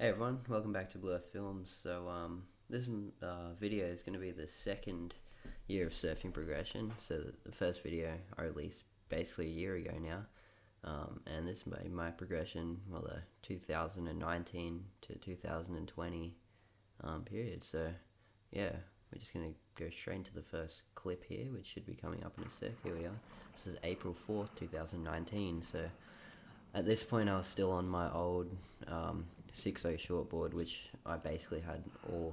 Hey everyone, welcome back to Blue Earth Films. This video is going to be the second year of surfing progression. So the first video I released basically a year ago now, and this is my progression, well, the 2019 to 2020 period. So yeah, we're just going to go straight into the first clip here, which should be coming up in a sec. Here we are. This is April 4th, 2019. So at this point, I was still on my old 6.0 shortboard, which I basically had all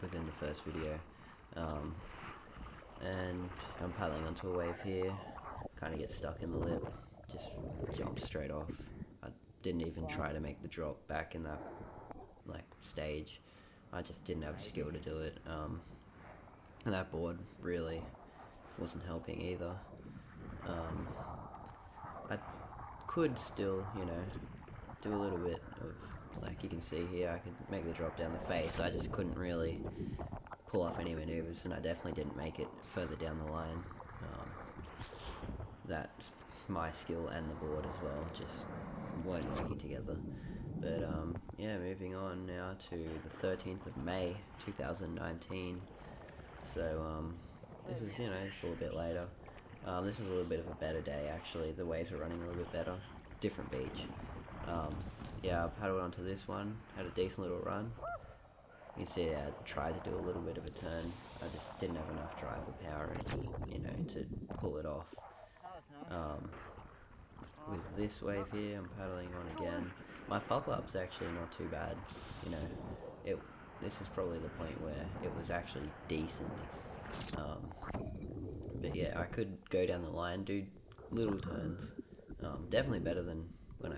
within the first video. And I'm paddling onto a wave here, kind of get stuck in the lip, just jump straight off. I didn't even try to make the drop back in that stage. I just didn't have the skill to do it. And that board really wasn't helping either. I could still, do a little bit of, like you can see here, I could make the drop down the face. I just couldn't really pull off any maneuvers, and I definitely didn't make it further down the line. That's my skill and the board as well, just weren't working together. But yeah, moving on now to the 13th of May 2019. So this is, it's a little bit later. This is a little bit of a better day actually. The waves are running a little bit better. Different beach. Yeah, I paddled onto this one, had a decent little run. You see I tried to do a little bit of a turn. I just didn't have enough drive or power to pull it off. With this wave here, I'm paddling on again. My pop-up's actually not too bad. This is probably the point where it was actually decent. But yeah, I could go down the line, do little turns. Definitely better than when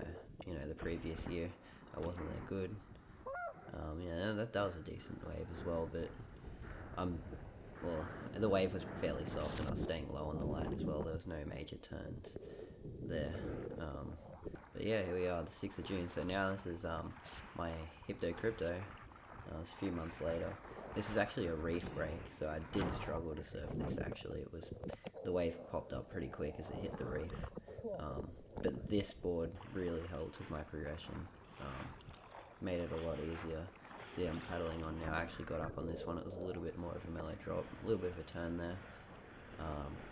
the previous year I wasn't that good. Yeah, that was a decent wave as well, but well, the wave was fairly soft and I was staying low on the line as well. There was no major turns there. But yeah, here we are, the 6th of June. So now this is my Hypto Crypto. It's a few months later. This is actually a reef break, so I did struggle to surf this actually. The wave popped up pretty quick as it hit the reef. But this board really helped with my progression. Made it a lot easier. See, I'm paddling on now. I actually got up on this one. It was a little bit more of a mellow drop, a little bit of a turn there.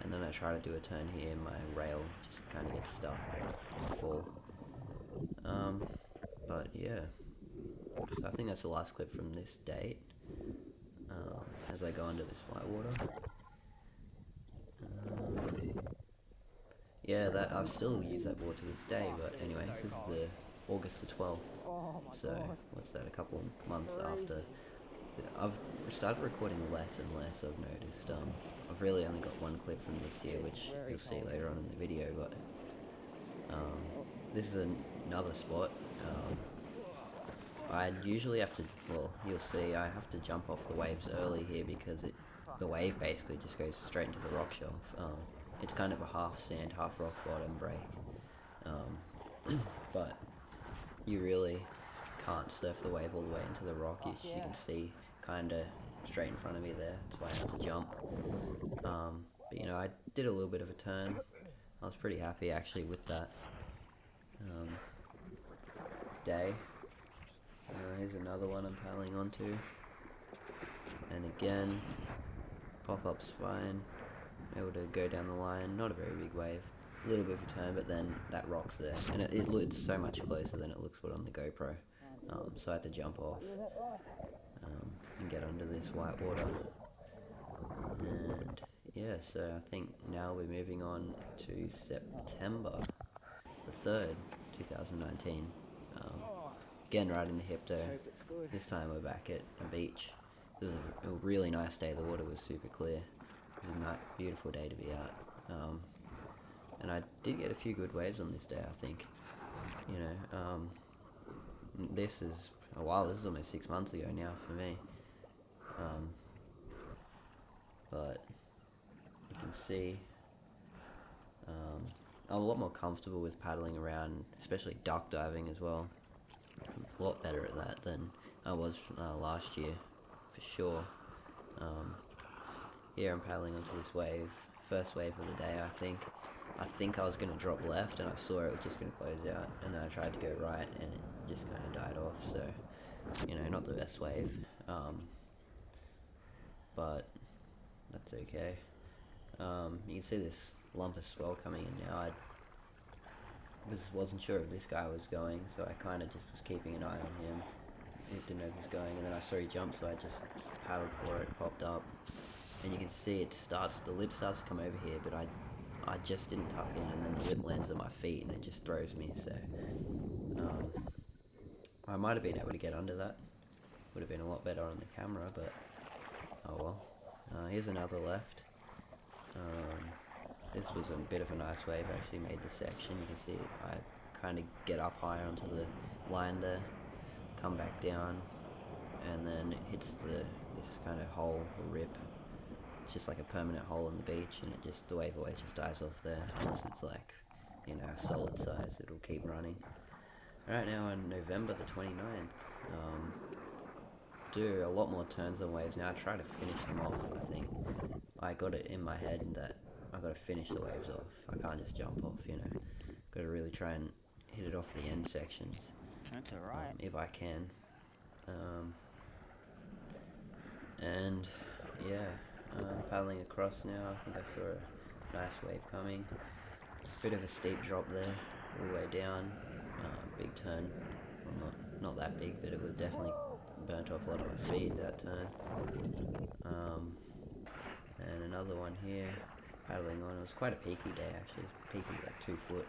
And then I try to do a turn here, my rail just kind of gets stuck and fall. But yeah, so I think that's the last clip from this date. As I go under this white water. Yeah, I've still used that board to this day, but anyway, this is the August the 12th, so what's that, a couple of months after. I've started recording less and less, I've noticed. I've really only got one clip from this year, which you'll see later on in the video, but this is another spot. I usually have to, well, you'll see, I have to jump off the waves early here because the wave basically just goes straight into the rock shelf. It's kind of a half sand, half rock bottom break. But you really can't surf the wave all the way into the rock. You can see kind of straight in front of me there. That's why I had to jump. But I did a little bit of a turn. I was pretty happy actually with that day. Here's another one I'm paddling onto. And again, pop-up's fine. Able to go down the line, not a very big wave. A little bit of a turn, but then that rock's there. And it looks so much closer than it looks on the GoPro. So I had to jump off and get under this white water. And yeah, so I think now we're moving on to September the 3rd, 2019. Again, right in the Hypto. This time we're back at a beach. It was a really nice day. The water was super clear. It was a beautiful day to be out. And I did get a few good waves on this day, I think. This is a while. This is almost 6 months ago now for me. But you can see I'm a lot more comfortable with paddling around, especially duck diving as well. I'm a lot better at that than I was last year, for sure. Here I'm paddling onto this wave, first wave of the day I think. I think I was going to drop left and I saw it was just going to close out, and then I tried to go right and it just kind of died off. So you know, not the best wave, but that's okay. You can see this lump of swell coming in now. I wasn't sure if this guy was going, so I kind of just was keeping an eye on him. Didn't know if he was going, and then I saw he jump, so I just paddled for it, popped up, and you can see the lip starts to come over here, but I just didn't tuck in, and then the lip lands at my feet, and it just throws me, so I might have been able to get under that. Would have been a lot better on the camera, but oh well. Here's another left. This was a bit of a nice wave, actually made the section. You can see I kind of get up higher onto the line there, come back down, and then it hits this kind of hole, or rip. It's just like a permanent hole in the beach, and the wave always just dies off there, unless it's like, you know, a solid size, it'll keep running. Right now on November the 29th, do a lot more turns than waves now. I try to finish them off, I think. I got it in my head that I got to finish the waves off. I can't just jump off, you know. Got to really try and hit it off the end sections. That's alright. If I can. And yeah, paddling across now. I think I saw a nice wave coming. Bit of a steep drop there, all the way down. Big turn. Well, not that big, but it was definitely burnt off a lot of my speed that turn. And another one here, paddling on. It was quite a peaky day actually. It's peaky, like 2 foot.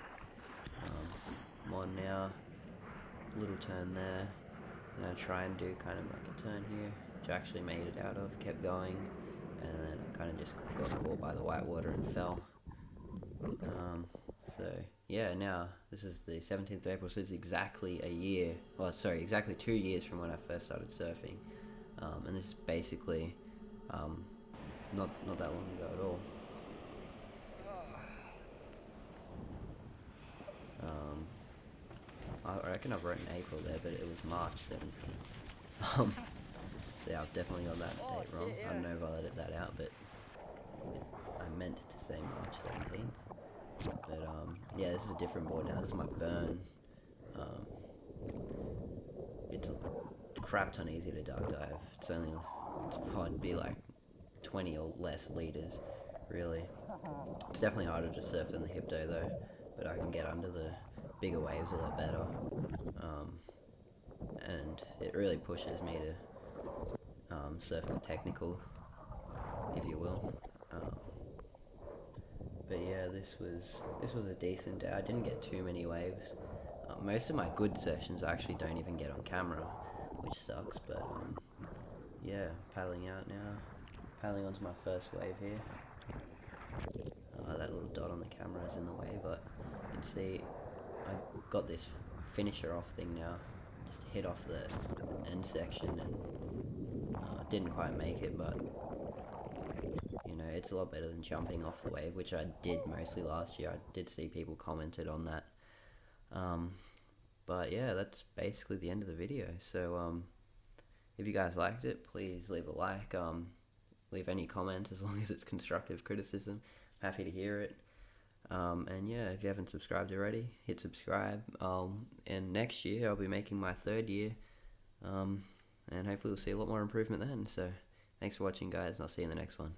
I'm on now. Little turn there. And I try and do kind of like a turn here, which I actually made it out of. Kept going, and then I kind of just got caught by the white water and fell. So yeah, now this is the 17th of April, so it's exactly a year, well sorry, exactly 2 years from when I first started surfing. And this is basically not that long ago at all. I reckon I've written April there, but it was March 17th. So yeah, I've definitely got that date wrong. I don't know if I'll edit that out, but I meant to say March 17th. But yeah, this is a different board now. This is my Burn. It's a crap ton easier to duck dive. It's probably be like 20 or less liters, really. It's definitely harder to surf than the Hypto though, but I can get under the bigger waves a lot better. And it really pushes me to surf more technical, if you will. But yeah, this was a decent day. I didn't get too many waves. Most of my good sessions I actually don't even get on camera, which sucks, but yeah, paddling out now. Paddling onto my first wave here. That little dot on the camera is in the way, but you can see I got this finisher off thing now. Just hit off the end section and didn't quite make it, but you know, it's a lot better than jumping off the wave, which I did mostly last year. I did see people commented on that. But yeah, that's basically the end of the video. So if you guys liked it, please leave a like. Leave any comments as long as it's constructive criticism. I'm happy to hear it. And yeah, if you haven't subscribed already, hit subscribe. And next year I'll be making my 3rd year. And hopefully we'll see a lot more improvement then. So thanks for watching, guys, and I'll see you in the next one.